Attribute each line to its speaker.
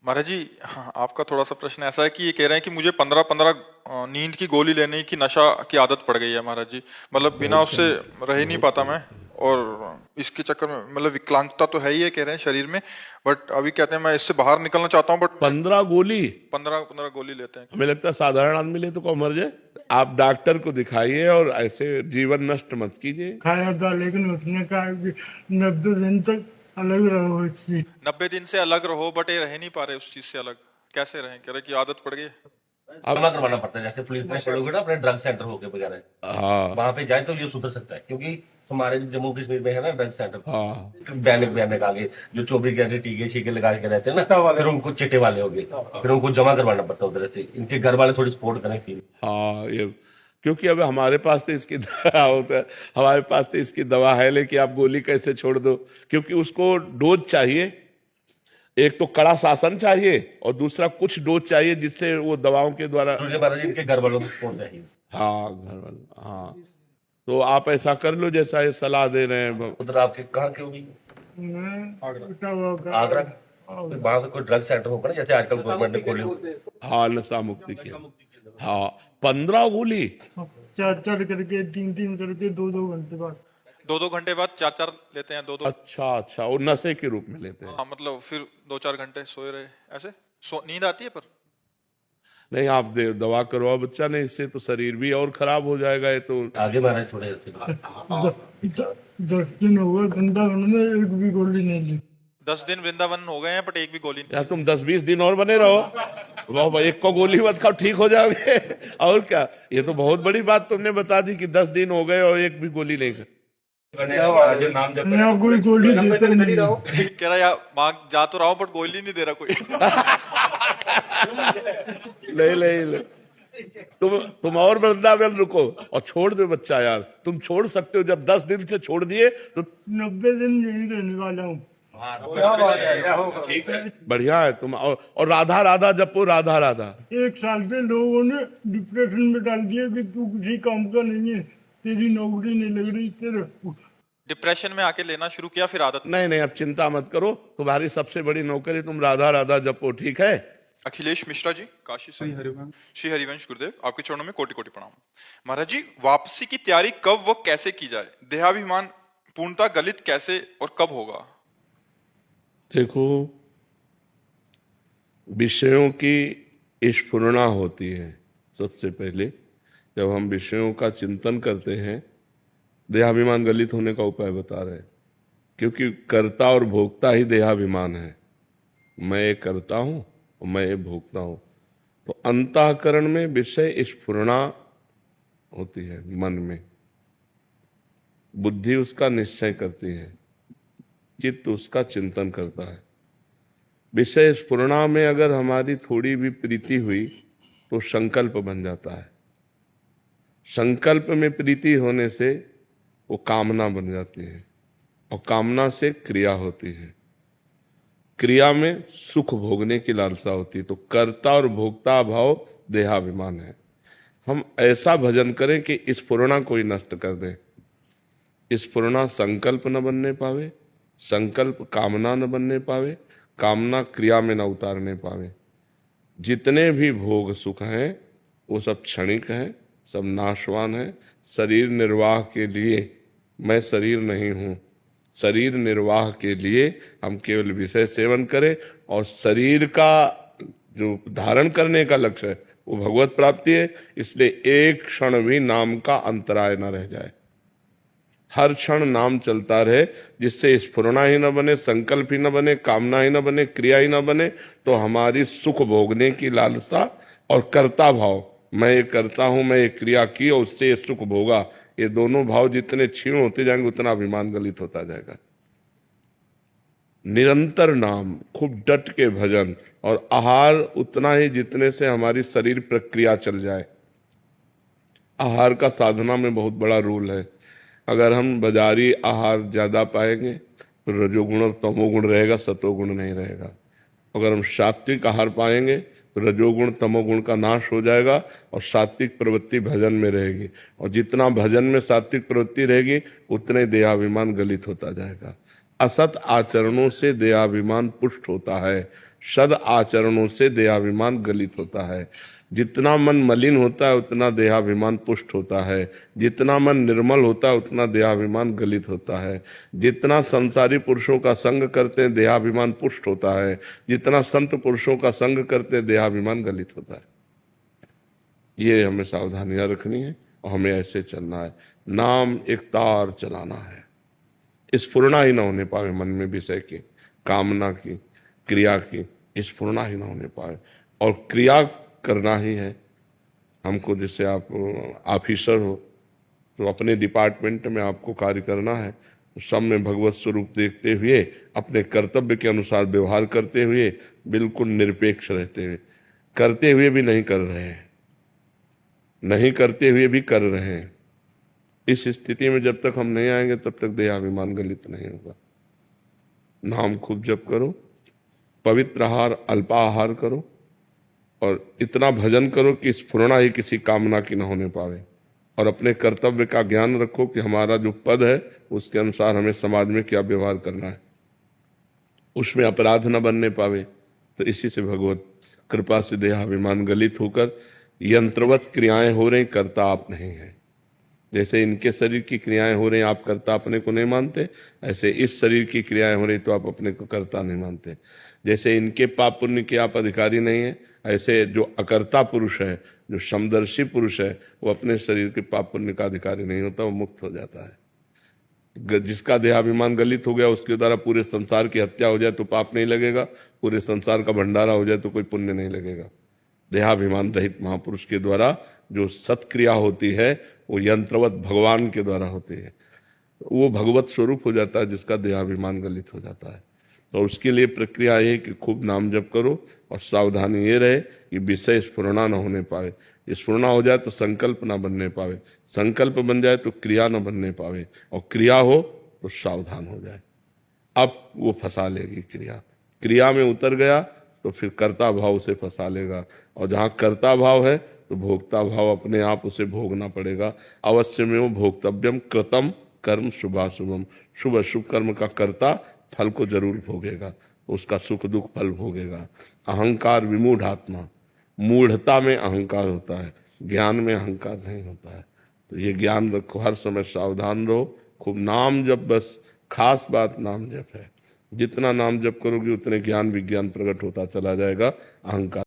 Speaker 1: महाराज जी, हाँ, आपका थोड़ा सा प्रश्न ऐसा है कि ये कह रहे हैं कि मुझे 15-15 नींद की गोली लेने की नशा की आदत पड़ गई है महाराज जी। मतलब बिना
Speaker 2: बहुत
Speaker 1: उससे
Speaker 2: गलत
Speaker 1: रह ही नहीं
Speaker 2: बहुत
Speaker 1: पाता मैं।
Speaker 2: गलत है।
Speaker 1: और इसके चक्कर में मतलब विकलांगता तो है ही है कह रहे हैं शरीर में। बट अभी कहते हैं मैं इससे बाहर निकलना चाहता हूँ, बट
Speaker 2: 15 गोली?
Speaker 1: 15-15 गोली लेते हैं।
Speaker 2: हमें लगता है साधारण आदमी ले तो कौन मर जाए। आप डॉक्टर को दिखाइए और ऐसे जीवन नष्ट मत कीजिए।
Speaker 3: खाया था, लेकिन उसने कहा कि 90 दिन तक अलग रहो इससे।
Speaker 1: 90 दिन से अलग रहो, बट ये रह नहीं पा रहे उस चीज से अलग। कैसे रहें, कह रहे कि आदत पड़ गई है।
Speaker 2: अब
Speaker 4: जमा करवाना पड़ता है। जैसे पुलिस में पड़ोगे ना अपने ड्रग सेंटर होके वगैरह,
Speaker 2: हाँ
Speaker 4: वहां पे जाए तो ये सुधर सकता है, क्योंकि हमारे जम्मू कश्मीर में है ना ड्रग सेंटर,
Speaker 2: हाँ
Speaker 4: बैनक बैनक आगे जो 24 घंटे टीके शीके लगा के रहते हैं ना, फिर उनको चिट्टे वाले हो गए, फिर उनको जमा करवाना पड़ता है उधर से। इनके घर वाले थोड़ी सपोर्ट करें फिर।
Speaker 2: हाँ, ये क्योंकि अब हमारे पास तो इसकी दवा होता है, हमारे पास तो इसकी दवा है, लेकिन आप गोली कैसे छोड़ दो? क्योंकि उसको डोज चाहिए। एक तो कड़ा शासन चाहिए और दूसरा कुछ डोज चाहिए जिससे वो दवाओं के द्वारा।
Speaker 4: तुझे महाराज इनके घर वालों को सपोर्ट चाहिए।
Speaker 2: हाँ, घर वाले, हाँ। तो आप ऐसा कर लो जैसा ये सलाह दे रहे हैं।
Speaker 4: उधर आपके कहाँ के होगी?
Speaker 3: मैं इटावा का
Speaker 4: आगरा। फिर वहां पे कोई ड्रग सेंटर होगा ना, जैसे आजकल गवर्नमेंट ने खोले हुए।
Speaker 2: हाँ, नशा मुक्ति किया। हाँ, 15 गोली?
Speaker 3: 4-4 करके, 3-3 करके, 2-2 घंटे बाद।
Speaker 1: 2-2 घंटे बाद 4-4 लेते हैं, 2-2।
Speaker 2: अच्छा अच्छा, वो नशे के रूप में लेते हैं।
Speaker 1: हाँ, मतलब फिर 2-4 घंटे सोए रहे ऐसे। नींद आती है पर।
Speaker 2: नहीं, आप दवा करवाओ बच्चा, नहीं इससे तो शरीर भी और खराब हो जाएगा ये तो।
Speaker 4: आगे महाराज थोड़े ऐसे
Speaker 3: 10 दिन हो गए वृंदावन में, एक भी गोली नहीं ली।
Speaker 1: 10 दिन वृंदावन हो गए हैं, बट एक भी गोली नहीं।
Speaker 2: यार तुम 10-20 दिन और बने रहो, वाह भाई, एक को गोली मत खाओ, ठीक हो जाओगे। और क्या, ये तो बहुत बड़ी बात तुमने बता दी कि 10 दिन हो गए और एक भी गोली नहीं खाई।
Speaker 3: मैं कोई गोली देता नहीं।
Speaker 1: कह रहा यार मांग जा तो रहा हूँ, बट गोली नहीं दे रहा कोई।
Speaker 2: नहीं नहीं नहीं, तुम और वृंदावन रुको और छोड़ दो बच्चा। यार तुम छोड़ सकते हो, जब 10 दिन से छोड़ दिए तो
Speaker 3: 90 दिन यही रहने वाला हूँ।
Speaker 2: बढ़िया है तुम। और राधा राधा जपो, राधा राधा।
Speaker 3: 1 साल से लोगों ने डिप्रेशन में डाल दिया कि तू किसी काम का नहीं है, तेरी नौकरी नहीं लग रही, तेरे
Speaker 1: डिप्रेशन में आके लेना शुरू किया, फिर आदत।
Speaker 2: नहीं नहीं, अब चिंता मत करो, तुम्हारी सबसे बड़ी नौकरी, तुम राधा राधा जपो, ठीक है।
Speaker 1: अखिलेश मिश्रा जी, काशी से। श्री हरिवंश गुरुदेव, आपके चरणों में कोटि कोटि प्रणाम। महाराज जी, वापसी की तैयारी कब व कैसे की जाए? देहाभिमान पूर्णता गलित कैसे और कब होगा?
Speaker 2: देखो, विषयों की स्फुरना होती है सबसे पहले। जब हम विषयों का चिंतन करते हैं, देहाभिमान गलित होने का उपाय बता रहे हैं। क्योंकि कर्ता और भोक्ता ही देहाभिमान है। मैं ये करता हूँ और मैं ये भोगता हूँ। तो अंतःकरण में विषय स्फुरना होती है, मन में बुद्धि उसका निश्चय करती है, चित्त उसका चिंतन करता है। विषय स्फुरना में अगर हमारी थोड़ी भी प्रीति हुई तो संकल्प बन जाता है। संकल्प में प्रीति होने से वो कामना बन जाती है और कामना से क्रिया होती है। क्रिया में सुख भोगने की लालसा होती है। तो कर्ता और भोक्ता भाव देहाभिमान है। हम ऐसा भजन करें कि स्फुरना कोई नष्ट कर दे। स्फुरना संकल्प न बनने पावे, संकल्प कामना न बनने पावे, कामना क्रिया में न उतारने पावे। जितने भी भोग सुख हैं वो सब क्षणिक हैं, सब नाशवान हैं। शरीर निर्वाह के लिए मैं शरीर नहीं हूँ। शरीर निर्वाह के लिए हम केवल विषय सेवन करें, और शरीर का जो धारण करने का लक्ष्य है वो भगवत प्राप्ति है। इसलिए एक क्षण भी नाम का अंतराय न रह जाए। हर क्षण नाम चलता रहे, जिससे स्फुरना ही न बने, संकल्प ही न बने, कामना ही न बने, क्रिया ही न बने। तो हमारी सुख भोगने की लालसा और कर्ता भाव, मैं ये करता हूं, मैं ये क्रिया की और उससे ये सुख भोगा, ये दोनों भाव जितने क्षीण होते जाएंगे उतना अभिमान गलित होता जाएगा। निरंतर नाम, खूब डट के भजन और आहार उतना ही जितने से हमारी शरीर प्रक्रिया चल जाए। आहार का साधना में बहुत बड़ा रोल है। अगर हम बाजारी आहार ज्यादा पाएंगे तो रजोगुण और तमोगुण रहेगा, सतोगुण नहीं रहेगा। अगर हम सात्विक आहार पाएंगे तो रजोगुण तमोगुण का नाश हो जाएगा और सात्विक प्रवृत्ति भजन में रहेगी। और जितना भजन में सात्विक प्रवृत्ति रहेगी उतने देहाभिमान गलित होता जाएगा। असत आचरणों से देहाभिमान पुष्ट होता है, सद आचरणों से देहाभिमान गलित होता है। जितना मन मलिन होता है उतना देहाभिमान पुष्ट होता है, जितना मन निर्मल होता है उतना देहाभिमान गलित होता है। जितना संसारी पुरुषों का संग करते हैं देहाभिमान पुष्ट होता है, जितना संत पुरुषों का संग करते हैं देहाभिमान गलित होता है। ये हमें सावधानियां रखनी है और हमें ऐसे चलना है। नाम एक तार चलाना है, स्फुरना ही ना होने पावे मन में विषय की, कामना की, क्रिया की स्फुरना ही ना होने पावे। और क्रिया करना ही है हमको। जैसे आप ऑफिसर हो तो अपने डिपार्टमेंट में आपको कार्य करना है, तो सब में भगवत स्वरूप देखते हुए अपने कर्तव्य के अनुसार व्यवहार करते हुए बिल्कुल निरपेक्ष रहते हुए, करते हुए भी नहीं कर रहे हैं, नहीं करते हुए भी कर रहे हैं। इस स्थिति में जब तक हम नहीं आएंगे तब तक देहाभिमान गलित नहीं होगा। नाम खूब जप करो, पवित्र आहार अल्पाहार करो और इतना भजन करो कि स्फुरना ही किसी कामना की न होने पावे। और अपने कर्तव्य का ज्ञान रखो कि हमारा जो पद है उसके अनुसार हमें समाज में क्या व्यवहार करना है, उसमें अपराध न बनने पावे। तो इसी से भगवत कृपा से देहाभिमान गलित होकर यंत्रवत क्रियाएं हो रही, कर्ता आप नहीं है। जैसे इनके शरीर की क्रियाएं हो रही, आप कर्ता अपने को नहीं मानते, ऐसे इस शरीर की क्रियाएं हो रही तो आप अपने को कर्ता नहीं मानते। जैसे इनके पाप पुण्य के आप अधिकारी नहीं है, ऐसे जो अकर्ता पुरुष है, जो समदर्शी पुरुष है, वो अपने शरीर के पाप पुण्य का अधिकारी नहीं होता, वो मुक्त हो जाता है। जिसका देहाभिमान गलित हो गया उसके द्वारा पूरे संसार की हत्या हो जाए तो पाप नहीं लगेगा, पूरे संसार का भंडारा हो जाए तो कोई पुण्य नहीं लगेगा। देहाभिमान रहित महापुरुष के द्वारा जो सत्क्रिया होती है वो यंत्रवत भगवान के द्वारा होती है, वो भगवत स्वरूप हो जाता है जिसका देहाभिमान गलित हो जाता है। तो उसके लिए प्रक्रिया ये कि खूब नाम जप करो और सावधानी ये रहे कि विषय स्फुरना न होने पावे। स्फुरना हो जाए तो संकल्प ना बनने पावे, संकल्प बन जाए तो क्रिया न बनने पावे, और क्रिया हो तो सावधान हो जाए। अब वो फंसा लेगी क्रिया, क्रिया में उतर गया तो फिर कर्ता भाव उसे फंसा लेगा, और जहाँ कर्ता भाव है तो भोक्ता भाव अपने आप उसे भोगना पड़ेगा। अवश्य में वो भोक्तव्यम कृतम कर्म शुभाशुभम, शुभ अशुभ कर्म का कर्ता फल को जरूर भोगेगा, उसका सुख दुख फल भोगेगा। अहंकार विमूढ़ आत्मा, मूढ़ता में अहंकार होता है, ज्ञान में अहंकार नहीं होता है। तो ये ज्ञान रखो, हर समय सावधान रहो, खूब नाम जप, बस खास बात नाम जप है। जितना नाम जप करोगे उतने ज्ञान विज्ञान प्रकट होता चला जाएगा, अहंकार